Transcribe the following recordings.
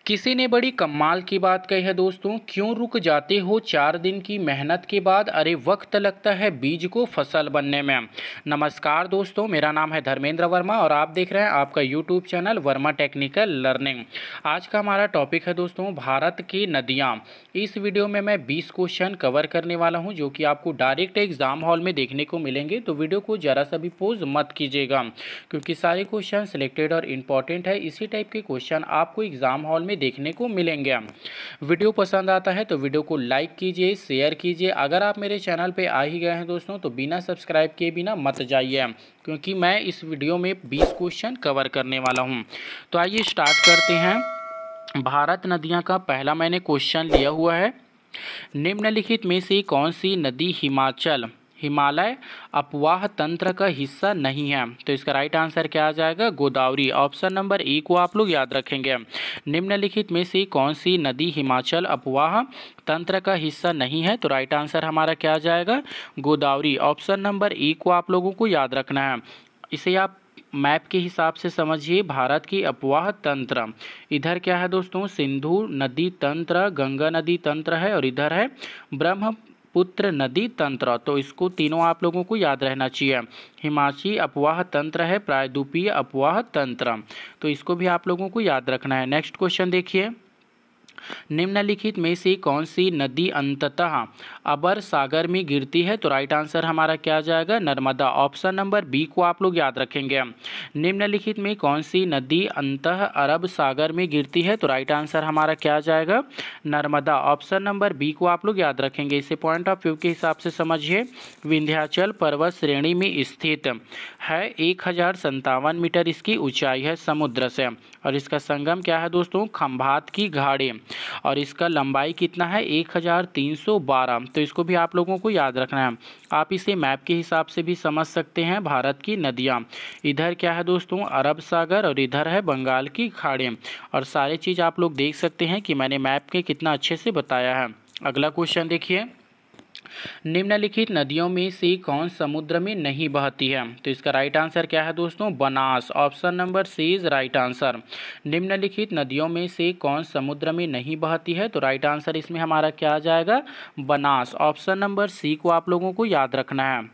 किसी ने बड़ी कमाल की बात कही है दोस्तों। क्यों रुक जाते हो 4 दिन की मेहनत के बाद? अरे वक्त लगता है बीज को फसल बनने में। नमस्कार दोस्तों, मेरा नाम है धर्मेंद्र वर्मा और आप देख रहे हैं आपका YouTube channel Verma technical learning. आज का हमारा टॉपिक है दोस्तों भारत की नदियाँ। इस वीडियो में मैं 20 क्वेश्चन कवर करने वाला हूँ जो कि आपको डायरेक्ट एग्जाम हॉल में देखने को मिलेंगे। तो वीडियो को ज़रा सा भी पोज मत कीजिएगा क्योंकि सारे क्वेश्चन सिलेक्टेड और इम्पॉर्टेंट है। इसी टाइप के क्वेश्चन आपको एग्जाम हॉल में देखने को मिलेंगे। वीडियो पसंद आता है तो वीडियो को लाइक कीजिए, शेयर कीजिए। अगर आप मेरे चैनल पे आ ही गए हैं दोस्तों तो बिना सब्सक्राइब किए बिना मत जाइए क्योंकि मैं इस वीडियो में 20 क्वेश्चन कवर करने वाला हूं। तो आइए स्टार्ट करते हैं। भारत नदियां का पहला मैंने क्वेश्चन लिया हुआ है। निम्नलिखित में से कौन सी नदी हिमालय अपवाह तंत्र का हिस्सा नहीं है? तो इसका राइट आंसर क्या आ जाएगा? गोदावरी। ऑप्शन नंबर ए को आप लोग याद रखेंगे। निम्नलिखित में से कौन सी नदी हिमाचल अपवाह तंत्र का हिस्सा नहीं है? तो राइट आंसर हमारा क्या आ जाएगा? गोदावरी। ऑप्शन नंबर ए को आप लोगों को याद रखना है। इसे आप मैप के हिसाब से समझिए। भारत की अपवाह तंत्र, इधर क्या है दोस्तों? सिंधु नदी तंत्र, गंगा नदी तंत्र है और इधर है ब्रह्मपुत्र नदी तंत्र। तो इसको तीनों आप लोगों को याद रहना चाहिए। हिमाचली अपवाह तंत्र है, प्रायद्वीपीय अपवाह तंत्र। तो इसको भी आप लोगों को याद रखना है। नेक्स्ट क्वेश्चन देखिए। निम्नलिखित में से कौन सी नदी अंततः अबर सागर में गिरती है? तो राइट आंसर हमारा क्या आ जाएगा? नर्मदा। ऑप्शन नंबर बी को आप लोग याद रखेंगे। निम्नलिखित में कौन सी नदी अंततः अरब सागर में गिरती है? तो राइट आंसर हमारा क्या आ जाएगा? नर्मदा। ऑप्शन नंबर बी को आप लोग याद रखेंगे। इसे पॉइंट ऑफ व्यू के हिसाब से समझिए। विंध्याचल पर्वत श्रेणी में स्थित है, 1057 मीटर इसकी ऊंचाई है समुद्र से और इसका संगम क्या है दोस्तों? खंभात की घाटी और इसका लंबाई कितना है? 1312। तो इसको भी आप लोगों को याद रखना है। आप इसे मैप के हिसाब से भी समझ सकते हैं। भारत की नदियाँ, इधर क्या है दोस्तों? अरब सागर और इधर है बंगाल की खाड़ी और सारी चीज़ आप लोग देख सकते हैं कि मैंने मैप के कितना अच्छे से बताया है। अगला क्वेश्चन देखिए। निम्नलिखित नदियों में से कौन समुद्र में नहीं बहती है? तो इसका राइट आंसर क्या है दोस्तों? Banas. Option number C is right answer. निम्नलिखित नदियों में से कौन समुद्र में नहीं बहती है? तो राइट आंसर इसमें हमारा क्या आ जाएगा? बनास। ऑप्शन नंबर सी को आप लोगों को याद रखना है।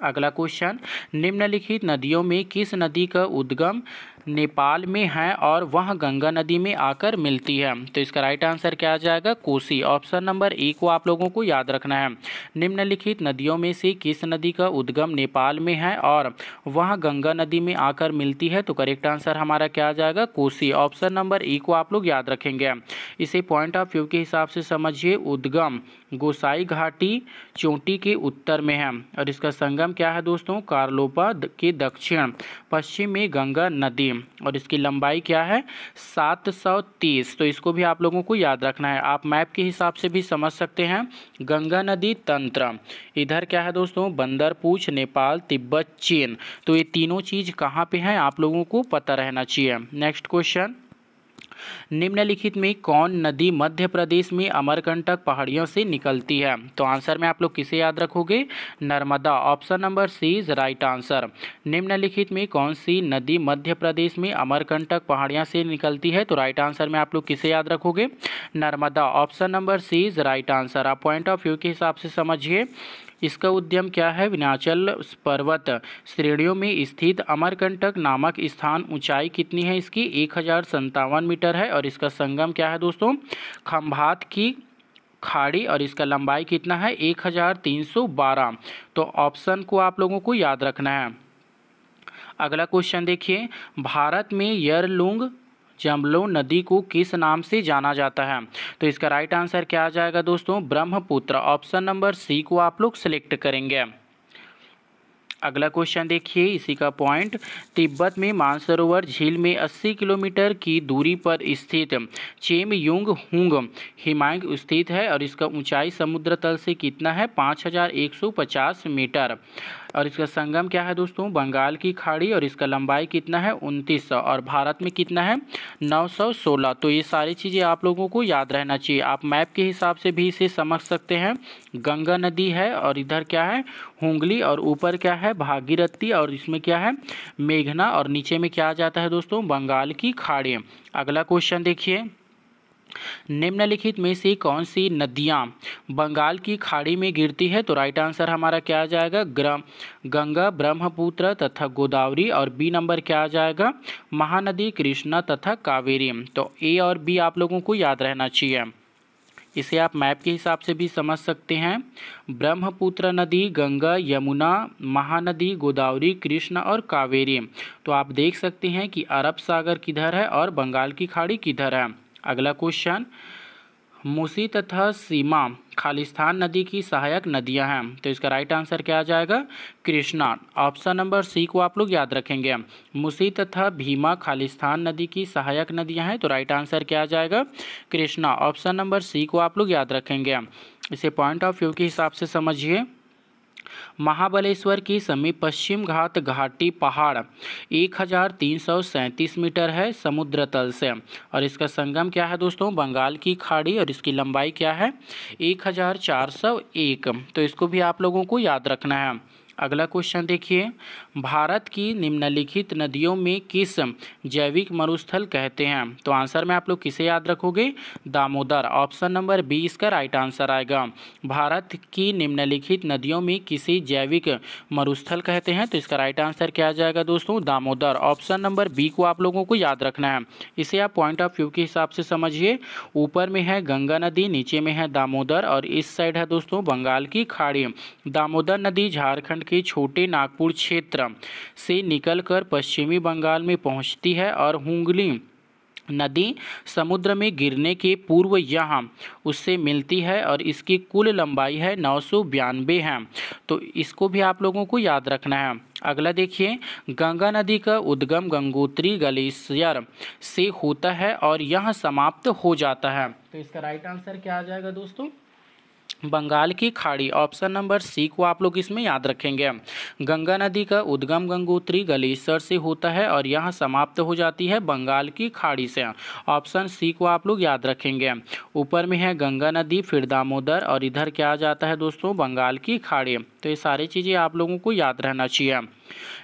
अगला क्वेश्चन। निम्नलिखित नदियों में किस नदी का उद्गम नेपाल में है और वह गंगा नदी में आकर मिलती है? तो इसका राइट आंसर क्या आ जाएगा? कोसी। ऑप्शन नंबर ए को आप लोगों को याद रखना है। निम्नलिखित नदियों में से किस नदी का उद्गम नेपाल में है और वह गंगा नदी में आकर मिलती है? तो करेक्ट आंसर हमारा क्या आ जाएगा? कोसी। ऑप्शन नंबर ए को आप लोग याद रखेंगे। इसे पॉइंट ऑफ व्यू के हिसाब से समझिए। उद्गम गोसाई घाटी चोटी के उत्तर में है और इसका संगम क्या है दोस्तों? कारलोपा के दक्षिण पश्चिम में गंगा नदी और इसकी लंबाई क्या है? 730। तो इसको भी आप लोगों को याद रखना है। आप मैप के हिसाब से भी समझ सकते हैं। गंगा नदी तंत्र, इधर क्या है दोस्तों? बंदरपूछ नेपाल, तिब्बत, चीन। तो ये तीनों चीज़ कहाँ पे हैं आप लोगों को पता रहना चाहिए। Next question. निम्नलिखित में कौन नदी मध्य प्रदेश में अमरकंटक पहाड़ियों से निकलती है? तो आंसर में आप लोग किसे याद रखोगे? Narmada. Option number C is right answer. निम्नलिखित में कौन सी नदी मध्य प्रदेश में अमरकंटक पहाड़ियां से निकलती है? तो राइट आंसर में आप लोग किसे याद रखोगे? Narmada. Option number C is right answer. आप पॉइंट ऑफ व्यू के हिसाब से समझिए। इसका उद्गम क्या है? विंध्याचल पर्वत श्रेणियों में स्थित अमरकंटक नामक स्थान। ऊंचाई कितनी है इसकी? 1057 मीटर है और इसका संगम क्या है दोस्तों? खंभात की खाड़ी और इसका लंबाई कितना है? 1312। तो ऑप्शन को आप लोगों को याद रखना है। अगला क्वेश्चन देखिए। भारत में यरलुंग जमलो नदी को किस नाम से जाना जाता है? तो इसका राइट आंसर क्या आ जाएगा दोस्तों? ब्रह्मपुत्र। ऑप्शन नंबर सी को आप लोग सिलेक्ट करेंगे। अगला क्वेश्चन देखिए, इसी का पॉइंट। तिब्बत में मानसरोवर झील में 80 किलोमीटर की दूरी पर स्थित चेमयुंग हुंग हिमांग स्थित है और इसका ऊंचाई समुद्र तल से कितना है? 5150 मीटर। और इसका संगम क्या है दोस्तों, बंगाल की खाड़ी, और इसका लंबाई कितना है 2900, और भारत में कितना है 916। तो ये सारी चीज़ें आप लोगों को याद रहना चाहिए। आप मैप के हिसाब से भी इसे समझ सकते हैं। गंगा नदी है और इधर क्या है हुगली, और ऊपर क्या है भागीरथी, और इसमें क्या है मेघना, और नीचे में क्या आ जाता है दोस्तों, बंगाल की खाड़ी। अगला क्वेश्चन देखिए, निम्नलिखित में से कौन सी नदियां बंगाल की खाड़ी में गिरती है? तो राइट आंसर हमारा क्या आ जाएगा, गंगा, ब्रह्मपुत्र तथा गोदावरी, और बी नंबर क्या आ जाएगा, महानदी, कृष्णा तथा कावेरी। तो ए और बी आप लोगों को याद रहना चाहिए। इसे आप मैप के हिसाब से भी समझ सकते हैं। ब्रह्मपुत्र नदी, गंगा, यमुना, महानदी, गोदावरी, कृष्ण और कावेरी। तो आप देख सकते हैं कि अरब सागर किधर है और बंगाल की खाड़ी किधर है। अगला क्वेश्चन, मूसी तथा सीमा खालिस्तान नदी की सहायक नदियां हैं। तो इसका राइट आंसर क्या आ जाएगा, कृष्णा। ऑप्शन नंबर सी को आप लोग याद रखेंगे। मूसी तथा भीमा खालिस्तान नदी की सहायक नदियां हैं। तो राइट आंसर क्या आ जाएगा, कृष्णा। ऑप्शन नंबर सी को आप लोग याद रखेंगे। इसे पॉइंट ऑफ व्यू के हिसाब से समझिए। महाबलेश्वर की समीप पश्चिम घाट घाटी पहाड़ 1337 मीटर है समुद्र तल से, और इसका संगम क्या है दोस्तों, बंगाल की खाड़ी, और इसकी लंबाई क्या है 1401। तो इसको भी आप लोगों को याद रखना है। अगला क्वेश्चन देखिए, भारत की निम्नलिखित नदियों में किस जैविक मरुस्थल कहते हैं? तो आंसर में आप लोग किसे याद रखोगे, दामोदर। ऑप्शन नंबर बी इसका राइट आंसर आएगा। भारत की निम्नलिखित नदियों में किसी जैविक मरुस्थल कहते हैं? तो इसका राइट आंसर क्या आ जाएगा दोस्तों, दामोदर। ऑप्शन नंबर बी को आप लोगों को याद रखना है। इसे आप पॉइंट ऑफ व्यू के हिसाब से समझिए। ऊपर में है गंगा नदी, नीचे में है दामोदर, और इस साइड है दोस्तों बंगाल की खाड़ी। दामोदर नदी झारखंड के छोटे नागपुर क्षेत्र से निकलकर पश्चिमी बंगाल में पहुंचती है, और हुगली नदी समुद्र में गिरने के पूर्व यहाँ उससे मिलती है, और इसकी कुल लंबाई है 992 है। तो इसको भी आप लोगों को याद रखना है। अगला देखिए, गंगा नदी का उद्गम गंगोत्री ग्लेशियर से होता है और यह समाप्त हो जाता है। तो इसका राइट आंसर क्या आ जाएगा दोस्तों, बंगाल की खाड़ी। ऑप्शन नंबर सी को आप लोग इसमें याद रखेंगे। गंगा नदी का उद्गम गंगोत्री ग्लेशियर से होता है और यहाँ समाप्त हो जाती है बंगाल की खाड़ी से। ऑप्शन सी को आप लोग याद रखेंगे। ऊपर में है गंगा नदी, फिर दामोदर, और इधर क्या आ जाता है दोस्तों, बंगाल की खाड़ी। तो ये सारी चीज़ें आप लोगों को याद रहना चाहिए।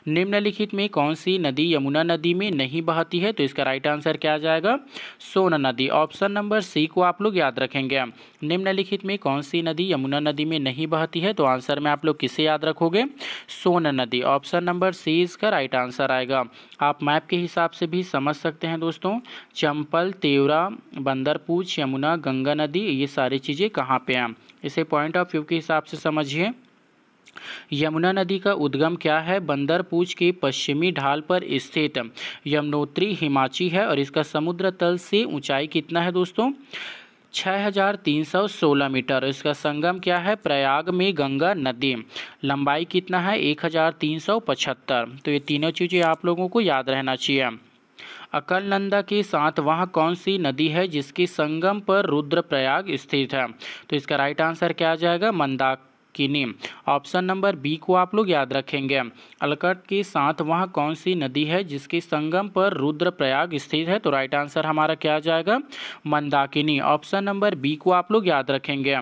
निम्नलिखित में कौन सी नदी यमुना नदी में नहीं बहती है? तो इसका राइट आंसर क्या आ जाएगा, सोन नदी। ऑप्शन नंबर सी को आप लोग याद रखेंगे। निम्नलिखित में कौन सी नदी यमुना नदी में नहीं बहती है? तो आंसर में आप लोग किसे याद रखोगे, सोन नदी। ऑप्शन नंबर सी इसका राइट आंसर आएगा। आप मैप के हिसाब से भी समझ सकते हैं दोस्तों। चंपल, तेवरा, बंदरपूछ, यमुना, गंगा नदी, ये सारी चीज़ें कहाँ पे हैं, इसे पॉइंट ऑफ व्यू के हिसाब से समझिए। यमुना नदी का उद्गम क्या है, बंदरपूछ के पश्चिमी ढाल पर स्थित यमुनोत्री हिमाची है, और इसका समुद्र तल से ऊंचाई कितना है दोस्तों, 6316 मीटर। इसका संगम क्या है, प्रयाग में गंगा नदी। लंबाई कितना है, 1375। तो ये तीनों चीज़ें आप लोगों को याद रहना चाहिए। अकलनंदा के साथ वहाँ कौन सी नदी है जिसके संगम पर रुद्रप्रयाग स्थित है? तो इसका राइट आंसर क्या आ जाएगा, मंदाकिनी। ऑप्शन नंबर बी को आप लोग याद रखेंगे। अलकट के साथ वहाँ कौन सी नदी है जिसके संगम पर रुद्रप्रयाग स्थित है? तो राइट आंसर हमारा क्या आ जाएगा, मंदाकिनी। ऑप्शन नंबर बी को आप लोग याद रखेंगे।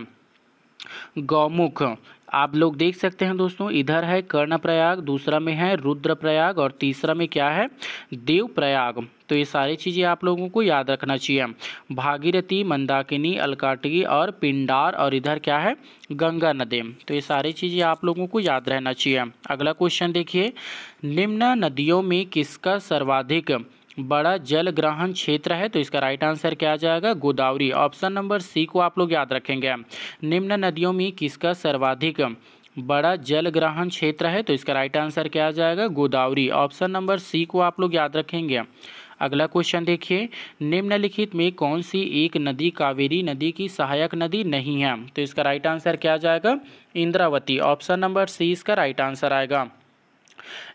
गौमुख आप लोग देख सकते हैं दोस्तों, इधर है कर्णप्रयाग, दूसरा में है रुद्रप्रयाग, और तीसरा में क्या है, देवप्रयाग। तो ये सारी चीज़ें आप लोगों को याद रखना चाहिए। भागीरथी, मंदाकिनी, अलकाटी और पिंडार, और इधर क्या है, गंगा नदी। तो ये सारी चीज़ें आप लोगों को याद रहना चाहिए। अगला क्वेश्चन देखिए, निम्न नदियों में किसका सर्वाधिक बड़ा जल ग्रहण क्षेत्र है? तो इसका राइट आंसर क्या आ जाएगा, गोदावरी। ऑप्शन नंबर सी को आप लोग याद रखेंगे। निम्न नदियों में किसका सर्वाधिक बड़ा जल ग्रहण क्षेत्र है? तो इसका राइट आंसर क्या आ जाएगा, गोदावरी। ऑप्शन नंबर सी को आप लोग याद रखेंगे। अगला क्वेश्चन देखिए, निम्नलिखित में कौन सी एक नदी कावेरी नदी की सहायक नदी नहीं है? तो इसका राइट आंसर क्या आ जाएगा, इंद्रावती। ऑप्शन नंबर सी इसका राइट आंसर आएगा।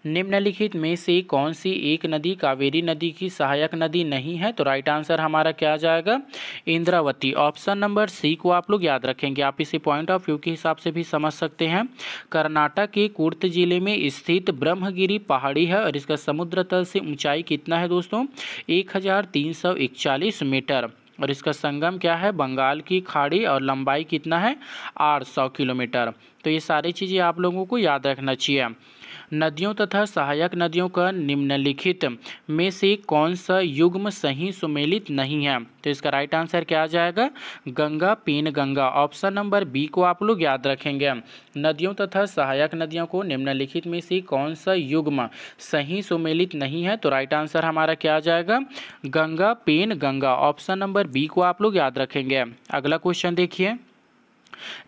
निम्नलिखित में से कौन सी एक नदी कावेरी नदी की सहायक नदी नहीं है? तो राइट आंसर हमारा क्या आ जाएगा? इंद्रावती। ऑप्शन नंबर सी को आप लोग याद रखेंगे। आप इसे पॉइंट ऑफ व्यू के हिसाब से भी समझ सकते हैं। कर्नाटक के कुर्ग जिले में स्थित ब्रह्मगिरी पहाड़ी है और इसका समुद्र तल से ऊंचाई कितना है दोस्तों? 1341 मीटर। और इसका संगम क्या है? बंगाल की खाड़ी। और लंबाई कितना है? 800 किलोमीटर। तो ये सारी चीज़ें आप लोगों को याद रखना चाहिए। नदियों तथा सहायक नदियों का निम्नलिखित में से कौन सा युग्म सही सुमेलित नहीं है? तो इसका राइट आंसर क्या आ जाएगा? Ganga, Penganga. Option number B को आप लोग याद रखेंगे। नदियों तथा सहायक नदियों को निम्नलिखित में से कौन सा युग्म सही सुमेलित नहीं है? तो राइट आंसर हमारा क्या आ जाएगा? Ganga, Penganga. Option number B को आप लोग याद रखेंगे। अगला क्वेश्चन देखिए,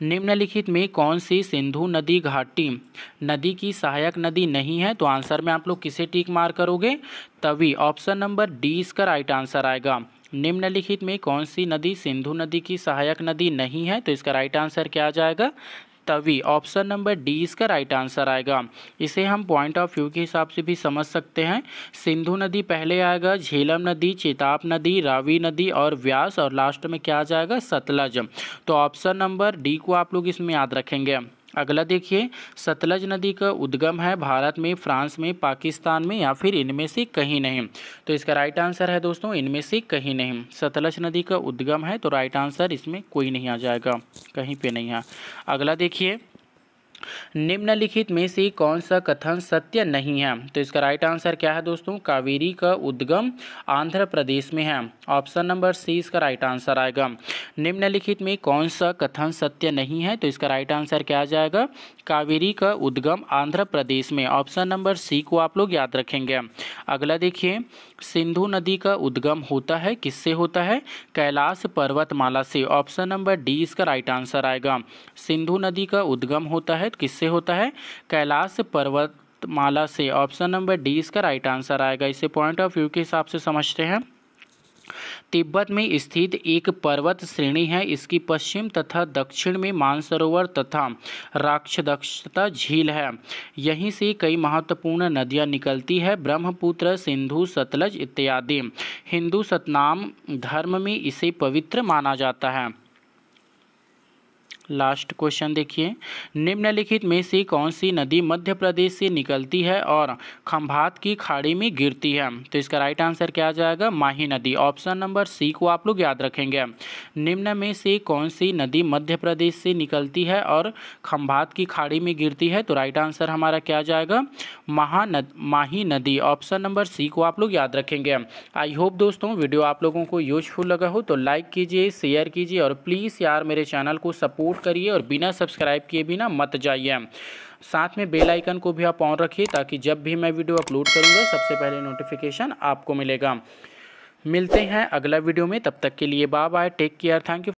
निम्नलिखित में कौन सी सिंधु नदी घाटी नदी की सहायक नदी नहीं है? तो आंसर में आप लोग किसे टिक मार करोगे? तभी। ऑप्शन नंबर डी इसका राइट आंसर आएगा। निम्नलिखित में कौन सी नदी सिंधु नदी की सहायक नदी नहीं है? तो इसका राइट आंसर क्या आ जाएगा? तभी। ऑप्शन नंबर डी इसका राइट आंसर आएगा। इसे हम पॉइंट ऑफ व्यू के हिसाब से भी समझ सकते हैं। सिंधु नदी पहले आएगा, झेलम नदी, चेताब नदी, रावी नदी और व्यास, और लास्ट में क्या आ जाएगा? सतलज। तो ऑप्शन नंबर डी को आप लोग इसमें याद रखेंगे। अगला देखिए, सतलज नदी का उद्गम है भारत में, फ्रांस में, पाकिस्तान में, या फिर इनमें से कहीं नहीं? तो इसका राइट आंसर है दोस्तों इनमें से कहीं नहीं। सतलज नदी का उद्गम है, तो राइट आंसर इसमें कोई नहीं आ जाएगा, कहीं पे नहीं है। अगला देखिए, निम्नलिखित में से कौन सा कथन सत्य नहीं है? तो इसका राइट आंसर क्या है दोस्तों? कावेरी का उद्गम आंध्र प्रदेश में है। ऑप्शन नंबर सी इसका राइट आंसर आएगा। निम्नलिखित में कौन सा कथन सत्य नहीं है? तो इसका राइट आंसर क्या आ जाएगा? कावेरी का उद्गम आंध्र प्रदेश में। ऑप्शन नंबर सी को आप लोग याद रखेंगे। अगला देखिए, सिंधु नदी का उद्गम होता है, किससे होता है? कैलाश पर्वतमाला से। ऑप्शन नंबर डी इसका राइट आंसर आएगा। सिंधु नदी का उद्गम होता है, किससे होता है? कैलाश पर्वतमाला से। ऑप्शन नंबर डी इसका राइट आंसर आएगा। इसे पॉइंट ऑफ व्यू के हिसाब से समझते हैं। तिब्बत में स्थित एक पर्वत श्रेणी है। इसकी पश्चिम तथा दक्षिण में मानसरोवर तथा राक्षसता झील है। यहीं से कई महत्वपूर्ण नदियां निकलती है, ब्रह्मपुत्र, सिंधु, सतलज इत्यादि। हिंदू सतनाम धर्म में इसे पवित्र माना जाता है। लास्ट क्वेश्चन देखिए, निम्नलिखित में से कौन सी नदी मध्य प्रदेश से निकलती है और खंभात की खाड़ी में गिरती है? तो इसका राइट आंसर क्या आ जाएगा? माही नदी। ऑप्शन नंबर सी को आप लोग याद रखेंगे। निम्न में से कौन सी नदी मध्य प्रदेश से निकलती है और खंभात की खाड़ी में गिरती है? तो राइट आंसर हमारा क्या आ जाएगा? माही नदी। ऑप्शन नंबर सी को आप लोग याद रखेंगे। आई होप दोस्तों वीडियो आप लोगों को यूजफुल लगा हो, तो लाइक कीजिए, शेयर कीजिए और प्लीज़ यार मेरे चैनल को सपोर्ट करिए और बिना सब्सक्राइब किए भी ना मत जाइए। साथ में बेल आइकन को भी आप ऑन रखिए ताकि जब भी मैं वीडियो अपलोड करूंगा सबसे पहले नोटिफिकेशन आपको मिलेगा। मिलते हैं अगला वीडियो में, तब तक के लिए bye bye, take care, thank you.